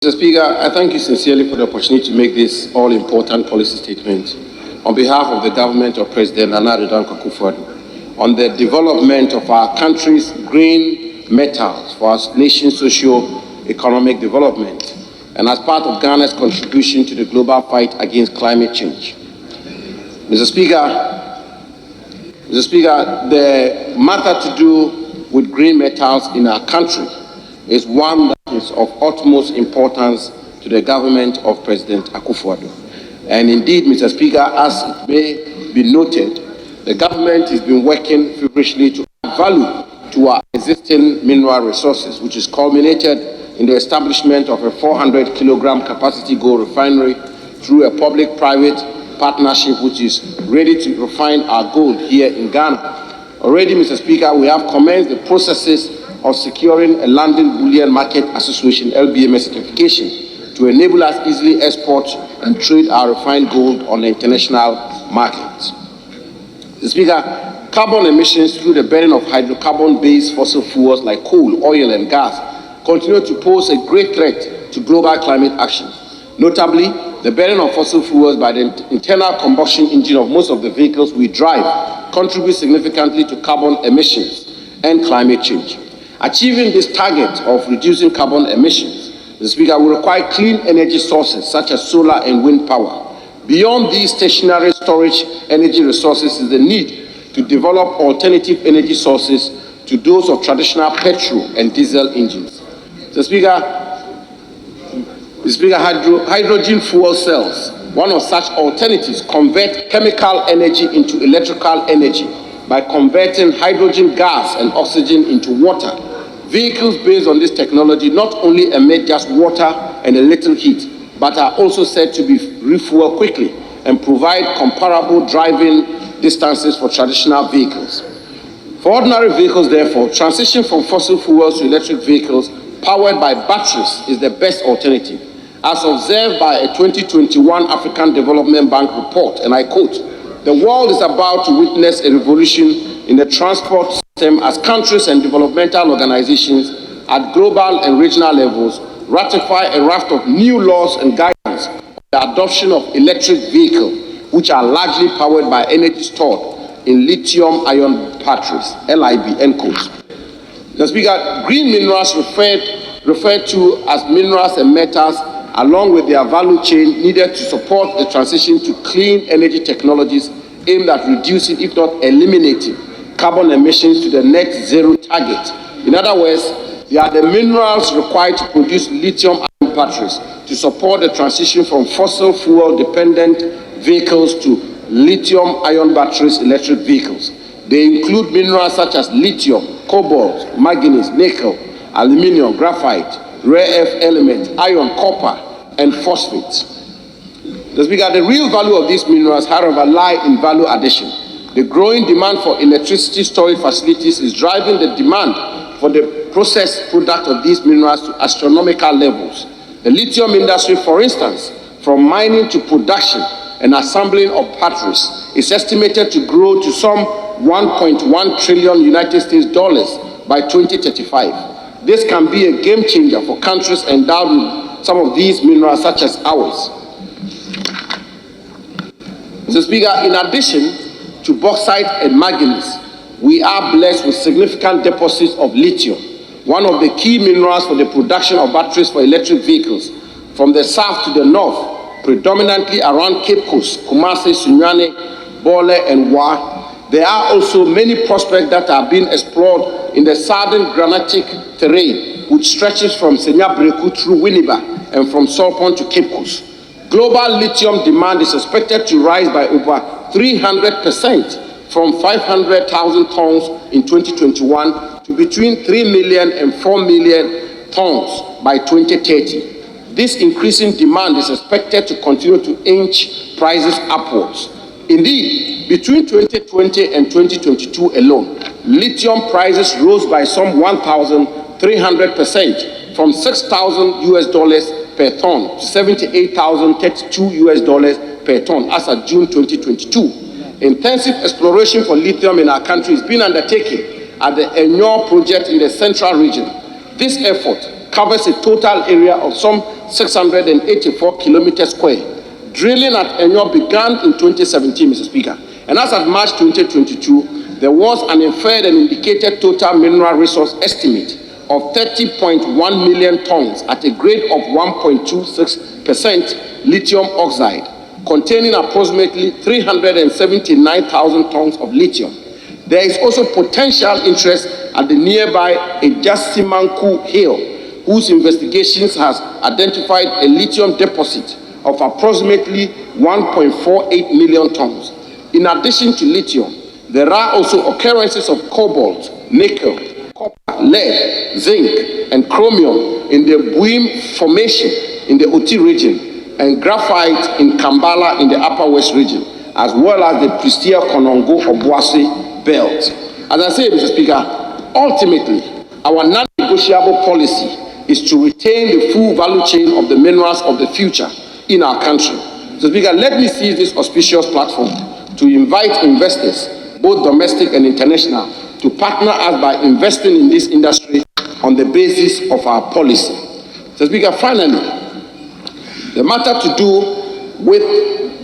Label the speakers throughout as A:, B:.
A: Mr. Speaker, I thank you sincerely for the opportunity to make this all-important policy statement on behalf of the government of President Nana Addo Dankwa on the development of our country's green metals for our nation's socio-economic development and as part of Ghana's contribution to the global fight against climate change. Mr. Speaker, the matter to do with green metals in our country is one that is of utmost importance to the government of President Akufo-Addo. And indeed, Mr. Speaker, as it may be noted, the government has been working feverishly to add value to our existing mineral resources, which is culminated in the establishment of a 400 kilogram capacity gold refinery through a public-private partnership which is ready to refine our gold here in Ghana. Already, Mr. Speaker, we have commenced the processes of securing a London Bullion Market Association LBMA certification to enable us easily export and trade our refined gold on the international markets. Mr. Speaker, carbon emissions through the burning of hydrocarbon-based fossil fuels like coal, oil, and gas continue to pose a great threat to global climate action. Notably, the burning of fossil fuels by the internal combustion engine of most of the vehicles we drive contributes significantly to carbon emissions and climate change. Achieving this target of reducing carbon emissions, Mr. Speaker, will require clean energy sources such as solar and wind power. Beyond these stationary storage energy resources is the need to develop alternative energy sources to those of traditional petrol and diesel engines. Mr. Speaker, hydrogen fuel cells, one of such alternatives, convert chemical energy into electrical energy by converting hydrogen gas and oxygen into water. Vehicles based on this technology not only emit just water and a little heat, but are also said to be refuel quickly and provide comparable driving distances for traditional vehicles. For ordinary vehicles, therefore, transition from fossil fuels to electric vehicles powered by batteries is the best alternative. As observed by a 2021 African Development Bank report, and I quote, "The world is about to witness a revolution in the transport system as countries and developmental organizations at global and regional levels ratify a raft of new laws and guidance on the adoption of electric vehicles, which are largely powered by energy stored in lithium-ion batteries, LIB," end quote. Mr. Speaker, green minerals referred to as minerals and metals along with their value chain needed to support the transition to clean energy technologies aimed at reducing, if not eliminating, carbon emissions to the net zero target. In other words, they are the minerals required to produce lithium-ion batteries to support the transition from fossil fuel-dependent vehicles to lithium-ion batteries electric vehicles. They include minerals such as lithium, cobalt, manganese, nickel, aluminium, graphite, rare earth elements, iron, copper, and phosphates. The Speaker, the real value of these minerals, however, lie in value addition. The growing demand for electricity storage facilities is driving the demand for the processed product of these minerals to astronomical levels. The lithium industry, for instance, from mining to production and assembling of batteries, is estimated to grow to some $1.1 trillion United States dollars by 2035. This can be a game changer for countries endowed with some of these minerals, such as ours. Mr. Speaker, in addition to bauxite and manganese, we are blessed with significant deposits of lithium, one of the key minerals for the production of batteries for electric vehicles, from the south to the north, predominantly around Cape Coast, Kumasi, Sunyani, Bole, and Wa. There are also many prospects that are being explored in the southern granitic terrain, which stretches from Senyabreku through Winneba and from Solpon to Cape Coast. Global lithium demand is expected to rise by over 300% from 500,000 tons in 2021 to between 3 million and 4 million tons by 2030. This increasing demand is expected to continue to inch prices upwards. Indeed, between 2020 and 2022 alone, lithium prices rose by some 1,300% from $6,000 per ton to $78,032 per ton as of June 2022. Intensive exploration for lithium in our country is being undertaken at the Enyor project in the central region. This effort covers a total area of some 684 kilometers square. Drilling at Enyo began in 2017, Mr. Speaker, and as of March 2022, there was an inferred and indicated total mineral resource estimate of 30.1 million tons at a grade of 1.26% lithium oxide, containing approximately 379,000 tons of lithium. There is also potential interest at the nearby Ejasimanku Hill, whose investigations has identified a lithium deposit of approximately 1.48 million tons. In addition to lithium, there are also occurrences of cobalt, nickel, copper, lead, zinc, and chromium in the Buim Formation in the Oti region, and graphite in Kambala in the Upper West region, as well as the Pristia Konongo Obuasi belt. As I say, Mr. Speaker, ultimately, our non-negotiable policy is to retain the full value chain of the minerals of the future in our country. Mr. Speaker, let me seize this auspicious platform to invite investors, both domestic and international, to partner us by investing in this industry on the basis of our policy. Mr. Speaker, finally, the matter to do with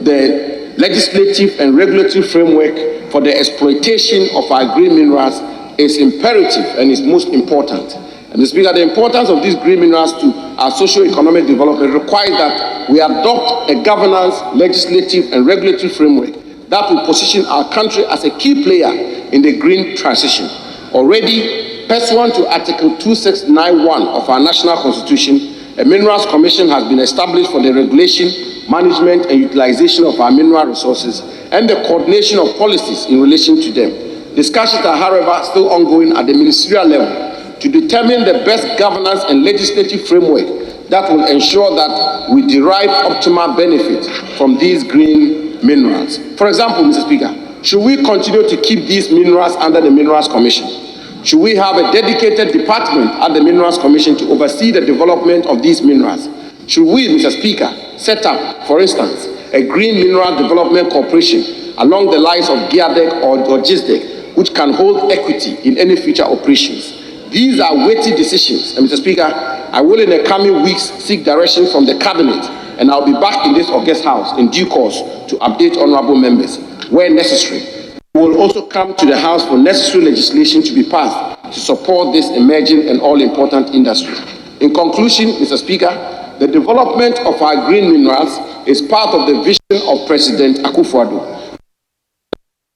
A: the legislative and regulatory framework for the exploitation of our green minerals is imperative and is most important. And Mr. Speaker, the importance of these green minerals to our socio-economic development requires that we adopt a governance, legislative, and regulatory framework that will position our country as a key player in the green transition. Already, pursuant to Article 2691 of our National Constitution, a Minerals Commission has been established for the regulation, management, and utilization of our mineral resources and the coordination of policies in relation to them. Discussions are, however, still ongoing at the ministerial level to determine the best governance and legislative framework that will ensure that we derive optimal benefit from these green minerals. For example, Mr. Speaker, should we continue to keep these minerals under the Minerals Commission? Should we have a dedicated department at the Minerals Commission to oversee the development of these minerals? Should we, Mr. Speaker, set up, for instance, a Green Mineral Development Corporation along the lines of GIADEC or GISDEC, which can hold equity in any future operations? These are weighty decisions, and Mr. Speaker, I will in the coming weeks seek direction from the Cabinet, and I'll be back in this august house in due course to update honorable members where necessary. We will also come to the House for necessary legislation to be passed to support this emerging and all-important industry. In conclusion, Mr. Speaker, the development of our green minerals is part of the vision of President Akufo-Addo,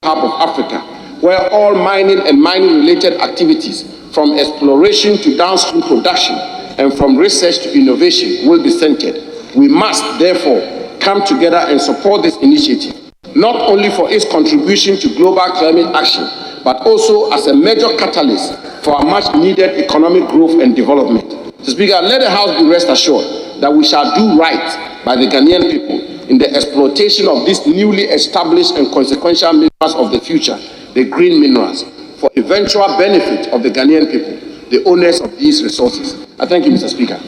A: hub of Africa, where all mining and mining-related activities, from exploration to downstream production and from research to innovation, will be centered. We must, therefore, come together and support this initiative, not only for its contribution to global climate action, but also as a major catalyst for our much-needed economic growth and development. Mr. Speaker, let the House be rest assured that we shall do right by the Ghanaian people in the exploitation of these newly established and consequential minerals of the future, the green minerals, for eventual benefit of the Ghanaian people, the owners of these resources. I thank you, Mr. Speaker.